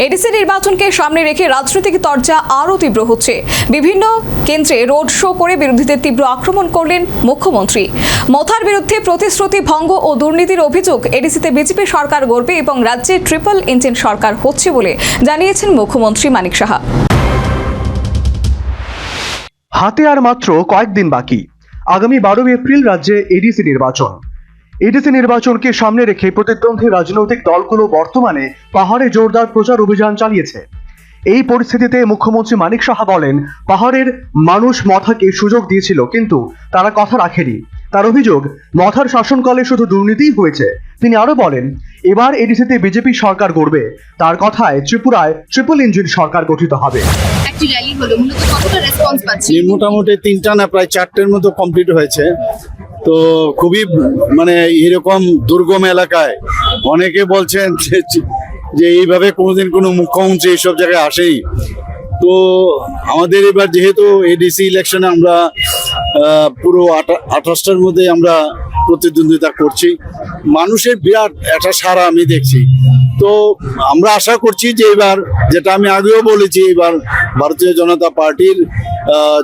ADC নির্বাচনকে সামনে রেখে রাজনৈতিক তরজা আরও তীব্র হচ্ছে। বিভিন্ন কেন্দ্রে রোড শো করে বিরোধীদের তীব্র আক্রমণ করলেন মুখ্যমন্ত্রী। মথার বিরুদ্ধে প্রতিশ্রুতি ভঙ্গ ও দুর্নীতির অভিযোগ। এডিসিতে বিজেপি সরকার গড়বে এবং রাজ্যে ট্রিপল ইঞ্জিন সরকার হচ্ছে বলে জানিয়েছেন মুখ্যমন্ত্রী মানিক সাহা। হাতে আর মাত্র কয়েকদিন বাকি। আগামী 12 এপ্রিল রাজ্যে এডিসি নির্বাচন। এডিসি নির্বাচনকে সামনে রেখে প্রতিদ্বন্দ্বী রাজনৈতিক দলগুলো বর্তমানে পাহাড়ে জোরদার প্রচার অভিযান চালিয়েছে। এই পরিস্থিতিতে মুখ্যমন্ত্রী মানিক সাহা বলেন, পাহাড়ের মানুষ মথাকে সুযোগ দিয়েছিল, কিন্তু তারা কথা রাখেনি। তার অভিযোগ, মথার শাসনকালে শুধু দুর্নীতিই হয়েছে। তিনি আরো বলেন, এবার এডিসিতে বিজেপি সরকার গড়বে। তার কথায় ত্রিপুরায় ট্রিপল ইঞ্জিন সরকার গঠিত হবে। মোটামুটি 3টা না প্রায় 4টের মতো কমপ্লিট হয়েছে। তো খুবই এরকম দুর্গম এলাকায় অনেকে বলছেন যে এইভাবে কোনোদিন কোনো মুখ্যমন্ত্রী এইসব জায়গায় আসেই। তো আমাদের এবার যেহেতু এডিসি ইলেকশনে আমরা পুরো 28টার মধ্যে আমরা প্রতিদ্বন্দ্বিতা করছি, মানুষের বিরাট একটা সাড়া আমি দেখছি। তো আমরা আশা করছি যে এবার, যেটা আমি আগেও বলেছি, এবার ভারতীয় জনতা পার্টির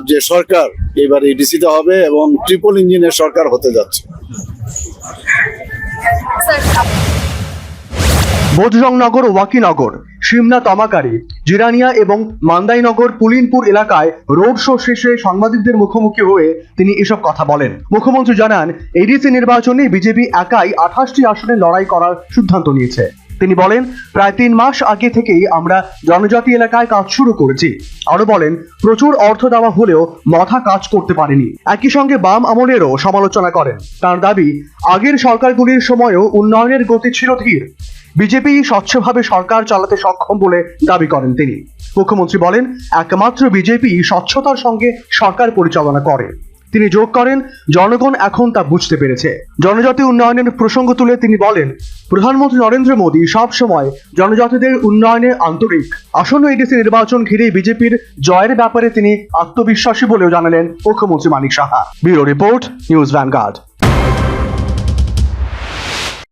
যে সরকার এবার এডিসিতে হবে এবং ট্রিপল ইঞ্জিনের সরকার হতে যাচ্ছে। বোধজংনগর, ওয়াকিনগর, সিমনা, তমাকারি, জিরানিয়া এবং মান্দাইনগর, পুলিনপুর এলাকায় রোড শো শেষে সাংবাদিকদের মুখোমুখি হয়ে তিনি এসব কথা বলেন। মুখ্যমন্ত্রী জানান, এডিসি নির্বাচনে বিজেপি একাই 28টি আসনে লড়াই করার সিদ্ধান্ত নিয়েছে। তিনি বলেন, প্রায় 3 মাস আগে থেকেই আমরা জনজাতি এলাকায় কাজ শুরু করেছি। আরো বলেন, প্রচুর অর্থ দেওয়া হলেও মথা কাজ করতে পারেনি। একই সঙ্গে বাম আমলেরও সমালোচনা করেন। তার দাবি, আগের সরকারগুলির সময়ও উন্নয়নের গতি ছিল ধীর। বিজেপি স্বচ্ছভাবে সরকার চালাতে সক্ষম বলে দাবি করেন তিনি। মুখ্যমন্ত্রী বলেন, একমাত্র বিজেপি স্বচ্ছতার সঙ্গে সরকার পরিচালনা করে। তিনি যোগ করেন, জনগণ এখন তা বুঝতে পেরেছে। জনজাতি উন্নয়নের প্রসঙ্গ তুলে তিনি বলেন, প্রধানমন্ত্রী নরেন্দ্র মোদী সব সময় জনজাতিদের উন্নয়নে আন্তরিক। আসন্ন এডিসি নির্বাচন ঘিরে বিজেপির জয়ের ব্যাপারে তিনি আত্মবিশ্বাসী বলেও জানালেন মুখ্যমন্ত্রী Manik Saha. Bureau report, news vanguard.